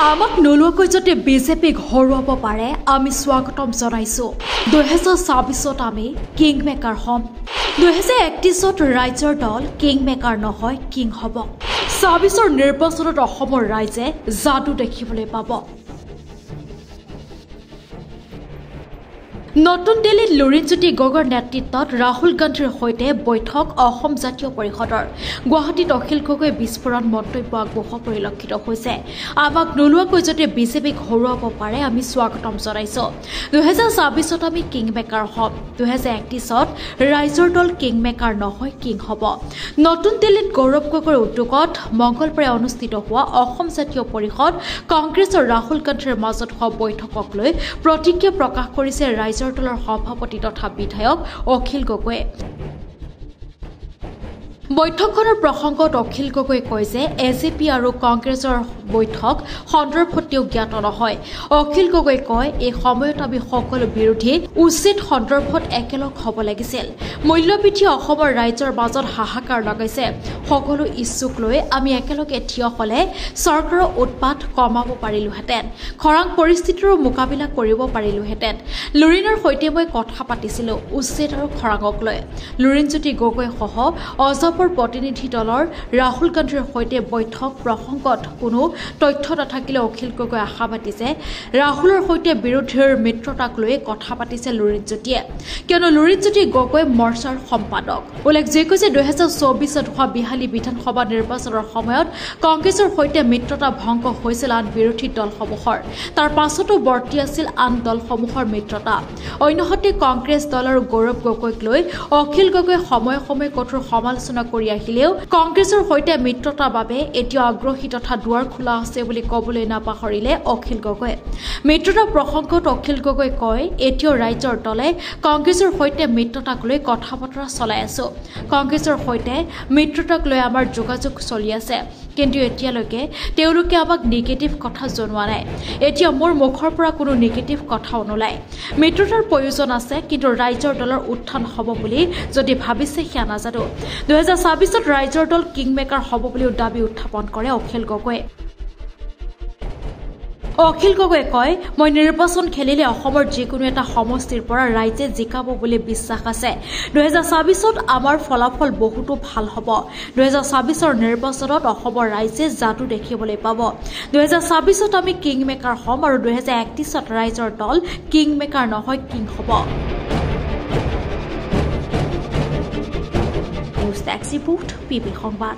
আমাক নোলোৱাকৈ যদি বিজেপিক হৰুৱাব পাৰে আমি স্বাগতম জনাইছো 2024ত আমি কিং মেকাৰ হ'ম 2031ত ৰাইজৰ দল কিং মেকাৰ নহয় কিং হ'ব 24ৰ নিৰ্বাচনত অসমৰ ৰাইজে যাদু দেখিবলৈ পাব নতুন দিল্লীত লুৰিণজ্যোতি গগৈৰ নেতৃত্বত ৰাহুল গান্ধীৰ সৈতে বৈঠক অসম জাতীয় পৰিষদৰ গুৱাহাটীত অখিল গগৈ বিস্ফোৰণ মন্তব্য আগবঢ়োৱা পৰিলক্ষিত হৈছে আমাক নোলোৱাকৈ যদি বিজেপিক হৰুৱাব পাৰে আমি স্বাগতম জনাইছো 2024ত আমি কিং মেকাৰ হ'ম 2031ত ৰাইজৰ দল কিং মেকাৰ নহয় কিং হ'ব নতুন দিল্লীত গৌৰৱ গগৈৰ উদ্যোগত মংগলবাৰে অনুষ্ঠিত হোৱা অসম জাতীয় পৰিষদ কংগ্ৰেছ আৰু ৰাহুল গান্ধীৰ মাজত হোৱা বৈঠকক লৈ প্ৰতিক্ৰিয়া প্ৰকাশ কৰিছে ৰাইজৰ দলৰ সভাপতি তথা বিধায়ক অখিল গগৈয়ে বৈঠকখনৰ প্ৰসংগত অখিল গগৈয়ে কয় যে এজেপি আৰু কংগ্ৰেছৰ বৈঠক সন্দৰ্ভতেও জ্ঞাত নহয় অখিল গগৈয়ে কয় এই সময়ত আমি সকলো বিৰোধী উচিত সন্দৰ্ভত একেলগ হ'ব লাগিছিল মূল্যবৃদ্ধি অসমৰ ৰাইজৰ মাজত হাহাকাৰ লগাইছে সকলো ইচ্ছুক লৈ আমি একেলগে থিয় হ'লে চৰকাৰৰ উৎপাত কমাব পাৰিলোহেঁতেন খৰাং পৰিস্থিতিৰো মোকাবিলা কৰিব পাৰিলোহেঁতেন লুৰিণৰ সৈতে মই কথা পাতিছিলো উচিত আৰু খৰাঙক লৈ লুৰিণজ্যোতি গগৈ সহ অজপৰ প্ৰতিনিধি দলৰ ৰাহুল গান্ধীৰ সৈতে বৈঠক প্ৰসংগত কোনো তথ্য নাথাকিলে অখিল গগৈ আশাবাদী যে ৰাহুলৰ সৈতে বিৰোধীৰ মিত্ৰতাক লৈ কথা পাতিছে লুৰিণজ্যোতিয়ে কিয়নো লুৰিণজ্যোতি গগৈ মৰ্চাৰ সম্পাদক উল্লেখযোগ্য যে 2024ত হোৱা বিহালী বিধানসভা নিৰ্বাচনৰ সময়ত কংগ্ৰেছৰ সৈতে মিত্ৰতা ভংগ হৈছিল আন বিৰোধী দলসমূহৰ তাৰ পাছতো বৰ্তি আছিল আন দলসমূহৰ মিত্ৰতা অন্যহাতে কংগ্ৰেছ দল আৰু গৌৰৱ গগৈক লৈ অখিল গগৈ সময়ে সময়ে কঠোৰ সমালোচনা কৰি আহিলেও কংগ্ৰেছৰ সৈতে মিত্ৰতাৰ বাবে এতিয়া আগ্ৰহী তথা দুৱাৰ খোলা আছে বুলি ক'বলৈ নাপাহৰিলে অখিল গগৈ মিত্ৰতা প্ৰসংগত অখিল গগৈ কয় এতিয়াও ৰাইজৰ দলে কংগ্ৰেছৰ সৈতে মিত্ৰতাক লৈ কথা বতৰা চলাই আছো কংগ্ৰেছৰ সৈতে মিত্ৰতাক লৈ আমাৰ যোগাযোগ চলি আছে কিন্তু এতিয়ালৈকে তেওঁলোকে আমাক নিগেটিভ কথা জনোৱা নাই এতিয়া মোৰ মুখৰ পৰা কোনো নিগেটিভ কথা নোলায় মিত্ৰতাৰ প্ৰয়োজন আছে কিন্তু ৰাইজৰ দলৰ উত্থান হ'ব বুলি যদি ভাবিছে সেয়া নাজানো 2024ত ৰাইজৰ দল কিং মেকাৰ হ'ব বুলিও দাবী উত্থাপন কৰে অখিল গগৈয়ে অখিল গগৈয়ে কয় মই নিৰ্বাচন খেলিলে অসমৰ যিকোনো এটা সমষ্টিৰ পৰা ৰাইজে জিকাব বুলি বিশ্বাস আছে 2024ত আমাৰ ফলাফল বহুতো ভাল হ'ব 2024ৰ নিৰ্বাচনত অসমৰ ৰাইজে যাদু দেখিবলৈ পাব 2024ত আমি কিং মেকাৰ হ'ম আৰু 2031ত ৰাইজৰ দল কিং মেকাৰ নহয় কিং হ'ব নিউজ ডেস্ক ৰিপোৰ্ট পিবি সংবাদ